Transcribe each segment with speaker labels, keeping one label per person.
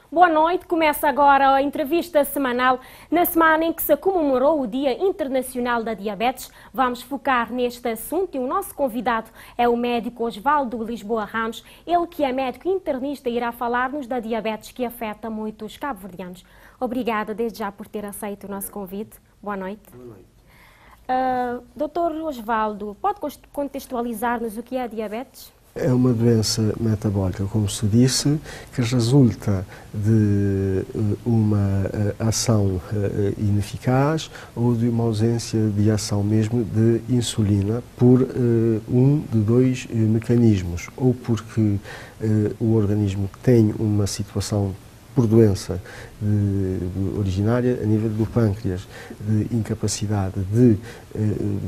Speaker 1: Boa noite, começa agora a entrevista semanal. Na semana em que se comemorou o Dia Internacional da Diabetes, vamos focar neste assunto e o nosso convidado é o médico Osvaldo Lisboa Ramos, ele que é médico internista e irá falar-nos da diabetes que afeta muitos cabo-verdianos. Obrigada desde já por ter aceito o nosso convite. Boa noite.
Speaker 2: Boa noite.
Speaker 1: Doutor Osvaldo, pode contextualizar-nos o que é a diabetes?
Speaker 2: É uma doença metabólica, como se disse, que resulta de uma ação ineficaz ou de uma ausência de ação mesmo de insulina por um de dois mecanismos, ou porque o organismo tem uma situação por doença originária a nível do pâncreas, de incapacidade de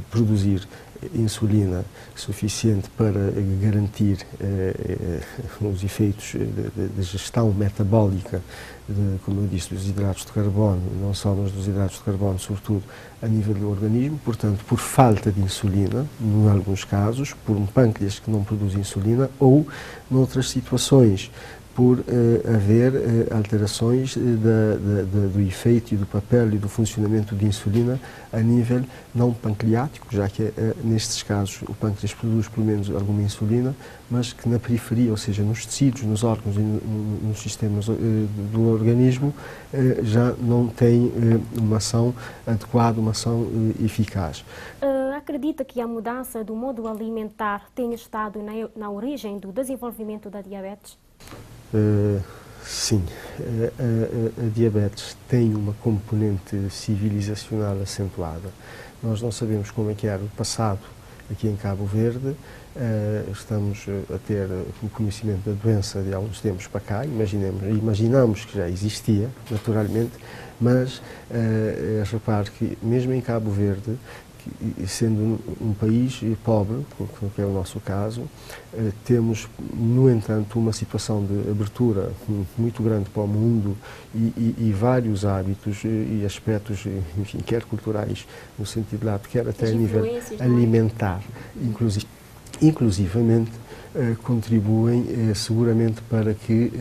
Speaker 2: produzir insulina suficiente para garantir os efeitos de gestão metabólica, como eu disse, dos hidratos de carbono, não só mas dos hidratos de carbono, sobretudo a nível do organismo, portanto, por falta de insulina, em alguns casos, por um pâncreas que não produz insulina, ou noutras situações, por haver alterações do efeito e do papel e do funcionamento de insulina a nível não pancreático, já que nestes casos o pâncreas produz pelo menos alguma insulina, mas que na periferia, ou seja, nos tecidos, nos órgãos e nos sistemas do organismo, já não tem uma ação adequada, uma ação eficaz.
Speaker 1: Acredita que a mudança do modo alimentar tenha estado na origem do desenvolvimento da diabetes?
Speaker 2: Sim, a diabetes tem uma componente civilizacional acentuada. Nós não sabemos como é que era o passado aqui em Cabo Verde. Estamos a ter o conhecimento da doença de há uns tempos para cá, imaginamos que já existia, naturalmente, mas repare que mesmo em Cabo Verde, sendo um país pobre, que é o nosso caso, temos, no entanto, uma situação de abertura muito grande para o mundo e vários hábitos e aspectos, enfim, quer culturais, no sentido lato, quer até a nível alimentar, inclusivamente, contribuem seguramente para que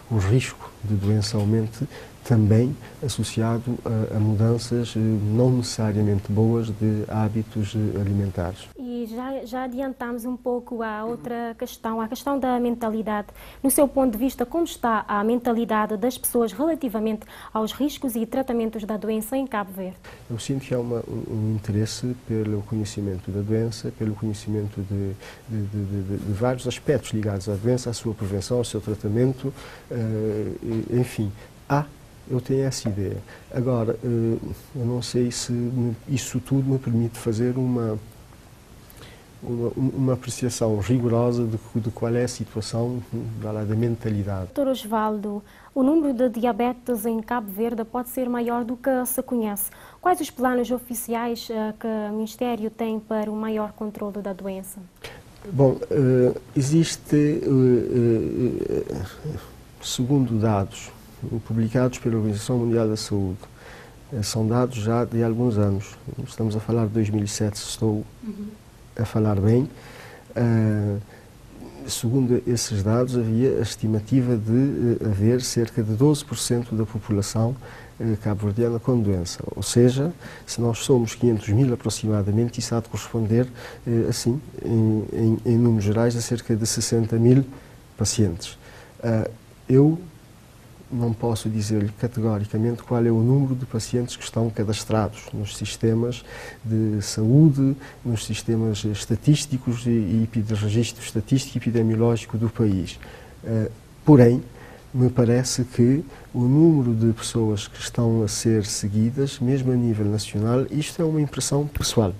Speaker 2: o risco de doença aumente, também associado a mudanças não necessariamente boas de hábitos alimentares.
Speaker 1: E já adiantamos um pouco a outra questão, a questão da mentalidade. No seu ponto de vista, como está a mentalidade das pessoas relativamente aos riscos e tratamentos da doença em Cabo Verde?
Speaker 2: Eu sinto que há um interesse pelo conhecimento da doença, pelo conhecimento de vários aspectos ligados à doença, à sua prevenção, ao seu tratamento, enfim, eu tenho essa ideia. Agora, eu não sei se isso tudo me permite fazer uma apreciação rigorosa de qual é a situação da mentalidade.
Speaker 1: Dr. Osvaldo, o número de diabetes em Cabo Verde pode ser maior do que se conhece. Quais os planos oficiais que o Ministério tem para o maior controle da doença?
Speaker 2: Bom, existe, segundo dados publicados pela Organização Mundial da Saúde, são dados já de alguns anos, estamos a falar de 2007, se estou a falar bem. Segundo esses dados, havia a estimativa de haver cerca de 12% da população cabo-verdiana com doença. Ou seja, se nós somos 500 mil aproximadamente, isso há de corresponder, assim, em números gerais, a cerca de 60 mil pacientes. Eu não posso dizer-lhe categoricamente qual é o número de pacientes que estão cadastrados nos sistemas de saúde, nos sistemas estatísticos e de registro estatístico e epidemiológico do país. Porém, me parece que o número de pessoas que estão a ser seguidas, mesmo a nível nacional, isto é uma impressão pessoal.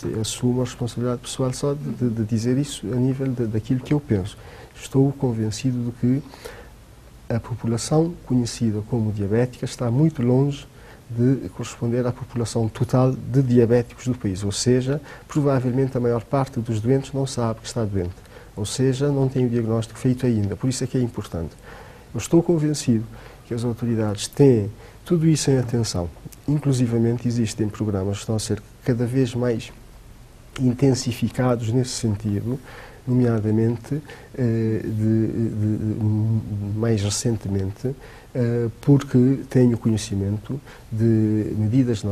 Speaker 2: Eu assumo a responsabilidade pessoal só de dizer isso a nível daquilo que eu penso. Estou convencido de que a população conhecida como diabética está muito longe de corresponder à população total de diabéticos do país, ou seja, provavelmente a maior parte dos doentes não sabe que está doente, ou seja, não tem o diagnóstico feito ainda, por isso é que é importante. Eu estou convencido que as autoridades têm tudo isso em atenção, inclusivamente existem programas que estão a ser cada vez mais intensificados nesse sentido, nomeadamente mais recentemente, porque tenho conhecimento de medidas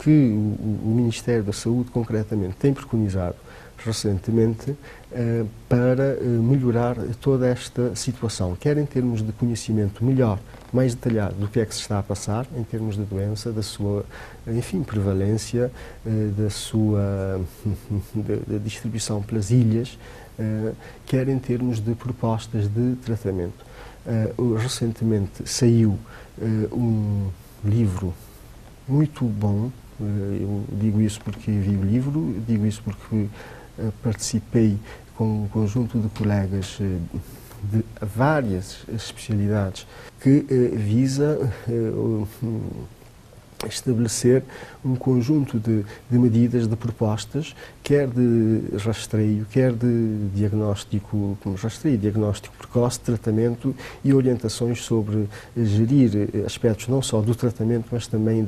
Speaker 2: que o Ministério da Saúde, concretamente, tem preconizado recentemente para melhorar toda esta situação, quer em termos de conhecimento melhor, mais detalhado do que é que se está a passar, em termos de doença, da sua, enfim, prevalência, da sua da distribuição pelas ilhas, quer em termos de propostas de tratamento. Recentemente saiu um livro muito bom, eu digo isso porque vi o livro, digo isso porque participei com um conjunto de colegas de várias especialidades que visa estabelecer um conjunto de medidas, de propostas, quer de rastreio, quer de diagnóstico, rastreio, diagnóstico precoce, tratamento e orientações sobre gerir aspectos não só do tratamento, mas também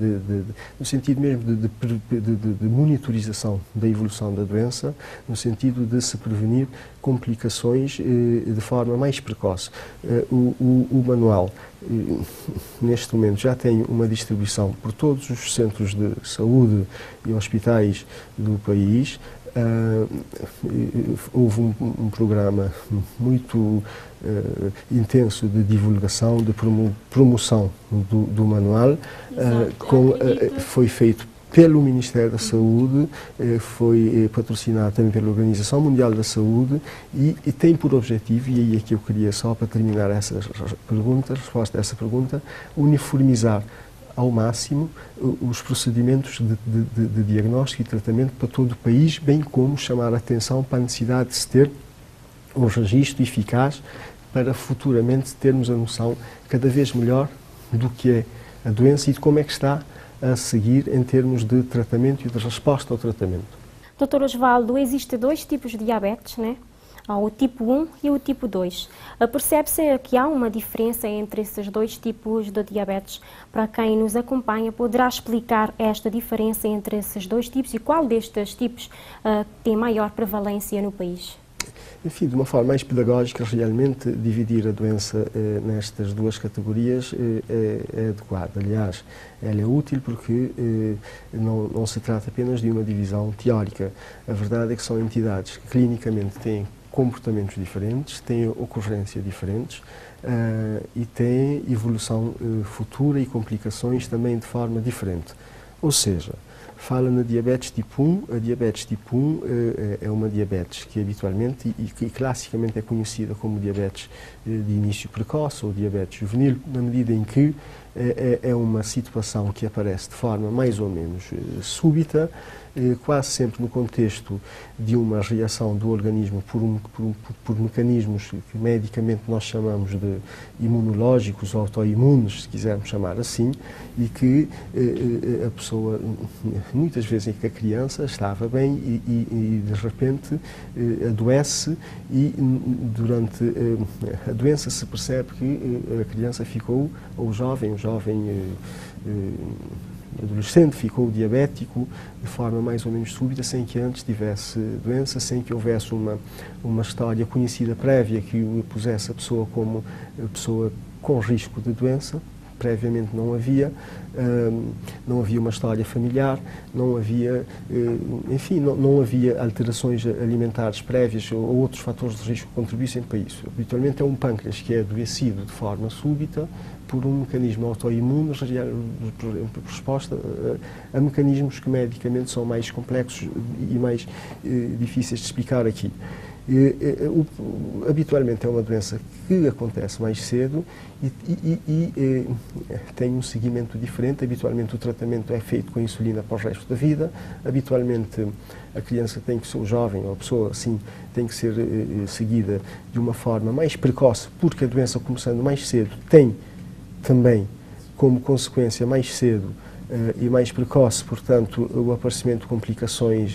Speaker 2: no sentido mesmo de monitorização da evolução da doença, no sentido de se prevenir complicações de forma mais precoce. O manual, neste momento, já tem uma distribuição por todos os centros de saúde e hospitais do país. Houve um programa muito intenso de divulgação, de promoção do manual, foi feito pelo Ministério da Saúde, foi patrocinado também pela Organização Mundial da Saúde e tem por objetivo, e aí é que eu queria só para terminar essa pergunta, a resposta a essa pergunta, uniformizar ao máximo os procedimentos de diagnóstico e tratamento para todo o país, bem como chamar a atenção para a necessidade de se ter um registro eficaz para futuramente termos a noção cada vez melhor do que é a doença e de como é que está a seguir em termos de tratamento e de resposta ao tratamento.
Speaker 1: Dr. Osvaldo, existem dois tipos de diabetes, né? Há o tipo 1 e o tipo 2. Percebe-se que há uma diferença entre esses dois tipos de diabetes? Para quem nos acompanha, poderá explicar esta diferença entre esses dois tipos e qual destes tipos tem maior prevalência no país?
Speaker 2: Enfim, de uma forma mais pedagógica, realmente dividir a doença nestas duas categorias é adequado. Aliás, ela é útil porque não se trata apenas de uma divisão teórica. A verdade é que são entidades que clinicamente têm comportamentos diferentes, têm ocorrência diferentes e têm evolução futura e complicações também de forma diferente. Ou seja, fala na diabetes tipo 1. A diabetes tipo 1 é uma diabetes que habitualmente e que classicamente é conhecida como diabetes de início precoce ou diabetes juvenil, na medida em que é uma situação que aparece de forma mais ou menos súbita, quase sempre no contexto de uma reação do organismo por mecanismos que medicamente nós chamamos de imunológicos ou autoimunes, se quisermos chamar assim, e que a pessoa, muitas vezes em que a criança estava bem e de repente adoece e durante a doença se percebe que a criança ficou, ou o jovem adolescente ficou diabético de forma mais ou menos súbita, sem que antes tivesse doença, sem que houvesse uma história conhecida prévia que o pusesse a pessoa como pessoa com risco de doença. Previamente não havia uma história familiar, não havia, enfim, não havia alterações alimentares prévias ou outros fatores de risco que contribuíssem para isso. Habitualmente é um pâncreas que é adoecido de forma súbita por um mecanismo autoimune, resposta a mecanismos que medicamente são mais complexos e mais difíceis de explicar aqui. Habitualmente é uma doença que acontece mais cedo e tem um seguimento diferente. Habitualmente o tratamento é feito com insulina para o resto da vida. Habitualmente a criança tem que ser, o jovem ou a pessoa assim, tem que ser seguida de uma forma mais precoce, porque a doença, começando mais cedo, tem também como consequência mais cedo e mais precoce, portanto, o aparecimento de complicações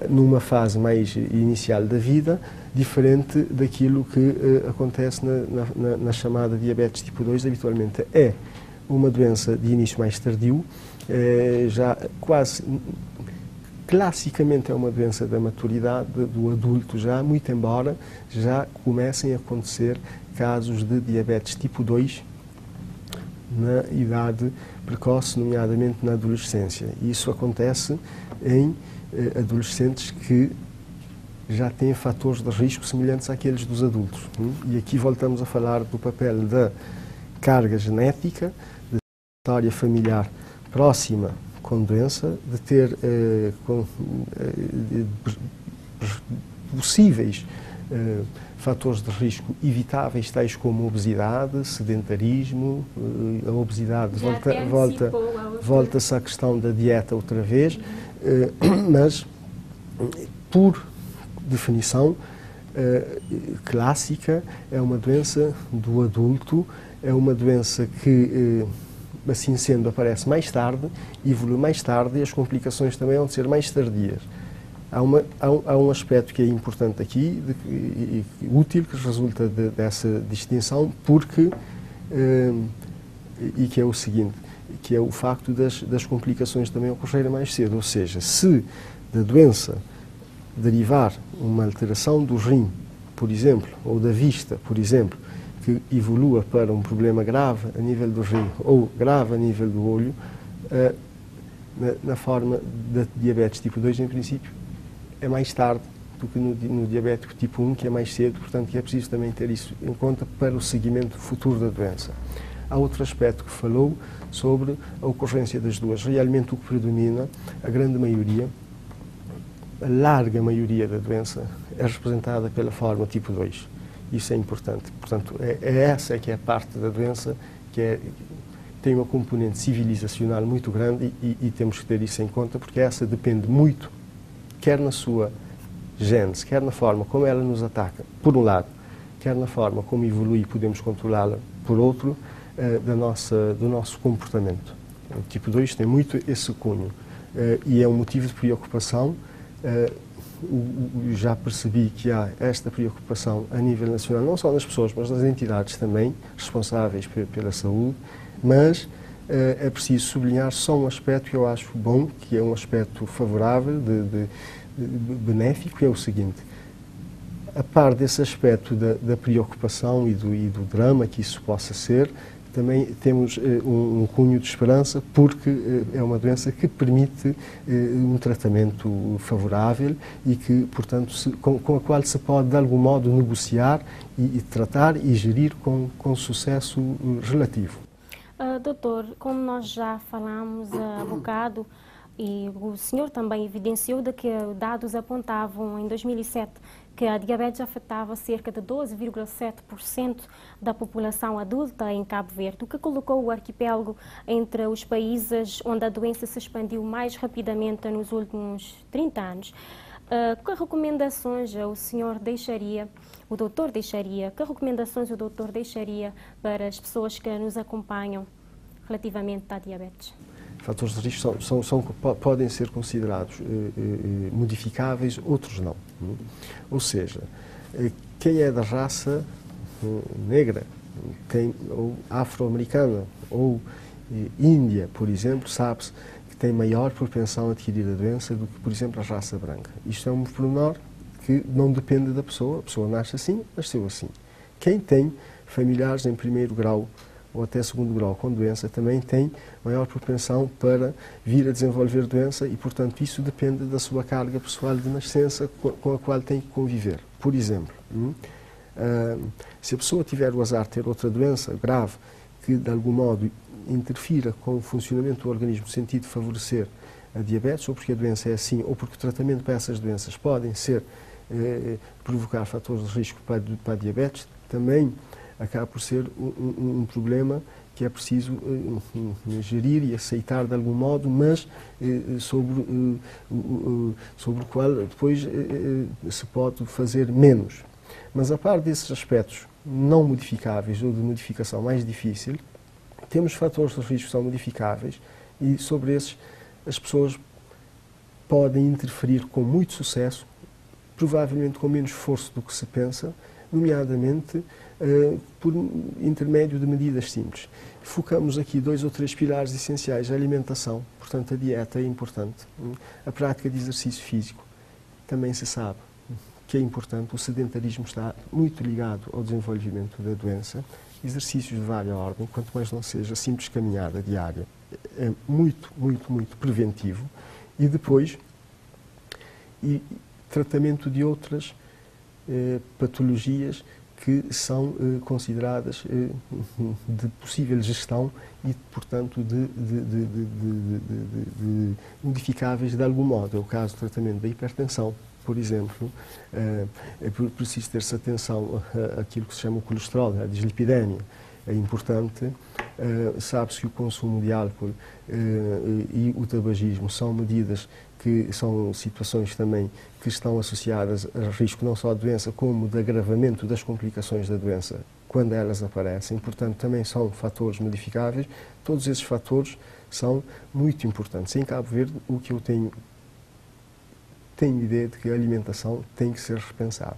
Speaker 2: numa fase mais inicial da vida, diferente daquilo que acontece na chamada diabetes tipo 2. Habitualmente é uma doença de início mais tardio, já quase classicamente é uma doença da maturidade do adulto já, muito embora já comecem a acontecer casos de diabetes tipo 2 na idade precoce, nomeadamente na adolescência. E isso acontece em adolescentes que já têm fatores de risco semelhantes àqueles dos adultos. E aqui voltamos a falar do papel da carga genética, da história familiar próxima com doença, de ter possíveis fatores de risco evitáveis, tais como obesidade, sedentarismo, a obesidade volta-se à questão da dieta outra vez, mas por definição clássica é uma doença do adulto, é uma doença que assim sendo aparece mais tarde, evolui mais tarde e as complicações também vão ser mais tardias. Há um aspecto que é importante aqui, e útil, que resulta dessa distinção, porque, e que é o seguinte, que é o facto das complicações também ocorrerem mais cedo, ou seja, se da doença derivar uma alteração do rim, por exemplo, ou da vista, por exemplo, que evolua para um problema grave a nível do rim ou grave a nível do olho, na forma da diabetes tipo 2, em princípio, é mais tarde do que no diabético tipo 1, que é mais cedo, portanto, é preciso também ter isso em conta para o seguimento futuro da doença. Há outro aspecto que falou sobre a ocorrência das duas. Realmente o que predomina, a grande maioria, a larga maioria da doença é representada pela forma tipo 2. Isso é importante. Portanto, essa que é a parte da doença que tem uma componente civilizacional muito grande e temos que ter isso em conta, porque essa depende muito, quer na sua gênese, quer na forma como ela nos ataca, por um lado, quer na forma como evolui e podemos controlá-la, por outro, do nosso comportamento. O tipo 2 tem muito esse cunho e é um motivo de preocupação. Já percebi que há esta preocupação a nível nacional, não só nas pessoas, mas nas entidades também responsáveis pela saúde, mas é preciso sublinhar só um aspecto que eu acho bom, que é um aspecto favorável, benéfico, que é o seguinte: a par desse aspecto da preocupação e do drama que isso possa ser, também temos um cunho de esperança, porque é uma doença que permite um tratamento favorável e que, portanto, com a qual se pode, de algum modo, negociar e tratar e gerir com sucesso relativo.
Speaker 1: Doutor, como nós já falamos há bocado, e o senhor também evidenciou de que dados apontavam em 2007 que a diabetes afetava cerca de 12,7% da população adulta em Cabo Verde, o que colocou o arquipélago entre os países onde a doença se expandiu mais rapidamente nos últimos 30 anos. Que recomendações o senhor deixaria, o doutor deixaria, que recomendações o doutor deixaria para as pessoas que nos acompanham relativamente à diabetes?
Speaker 2: Fatores de risco podem ser considerados modificáveis, outros não. Ou seja, quem é da raça negra, ou afro-americana, ou índia, por exemplo, sabe-se que tem maior propensão a adquirir a doença do que, por exemplo, a raça branca. Isto é um pormenor que não depende da pessoa. A pessoa nasce assim, nasceu assim. Quem tem familiares em primeiro grau ou até segundo grau com doença, também tem maior propensão para vir a desenvolver doença e, portanto, isso depende da sua carga pessoal de nascença com a qual tem que conviver. Por exemplo, se a pessoa tiver o azar de ter outra doença grave que, de algum modo, interfira com o funcionamento do organismo no sentido de favorecer a diabetes, ou porque a doença é assim, ou porque o tratamento para essas doenças podem ser provocar fatores de risco para a diabetes, também acaba por ser um problema que é preciso gerir e aceitar de algum modo, mas sobre o qual depois se pode fazer menos. Mas a par desses aspectos não modificáveis ou de modificação mais difícil, temos fatores de risco que são modificáveis e sobre esses as pessoas podem interferir com muito sucesso, provavelmente com menos esforço do que se pensa, nomeadamente por intermédio de medidas simples. Focamos aqui 2 ou 3 pilares essenciais: a alimentação, portanto a dieta é importante, a prática de exercício físico, também se sabe que é importante, o sedentarismo está muito ligado ao desenvolvimento da doença, exercícios de várias ordem, quanto mais não seja simples caminhada diária, é muito, muito, muito preventivo. E depois, tratamento de outras patologias que são consideradas de possível gestão e, portanto, de modificáveis de algum modo. É o caso do tratamento da hipertensão, por exemplo. É preciso ter-se atenção àquilo que se chama o colesterol, a dislipidemia. É importante. Sabe-se que o consumo de álcool e o tabagismo são medidas que são situações também que estão associadas a risco não só da doença, como de agravamento das complicações da doença quando elas aparecem. Portanto, também são fatores modificáveis. Todos esses fatores são muito importantes. Em Cabo Verde, o que eu tenho ideia de que a alimentação tem que ser repensada.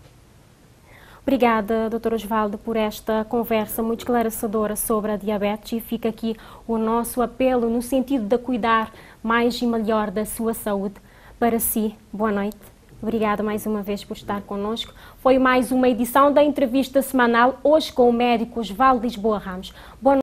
Speaker 1: Obrigada, Dr. Osvaldo, por esta conversa muito esclarecedora sobre a diabetes, e fica aqui o nosso apelo no sentido de cuidar mais e melhor da sua saúde. Para si, boa noite. Obrigada mais uma vez por estar connosco. Foi mais uma edição da entrevista semanal, hoje com o médico Osvaldo Lisboa Ramos. Boa noite.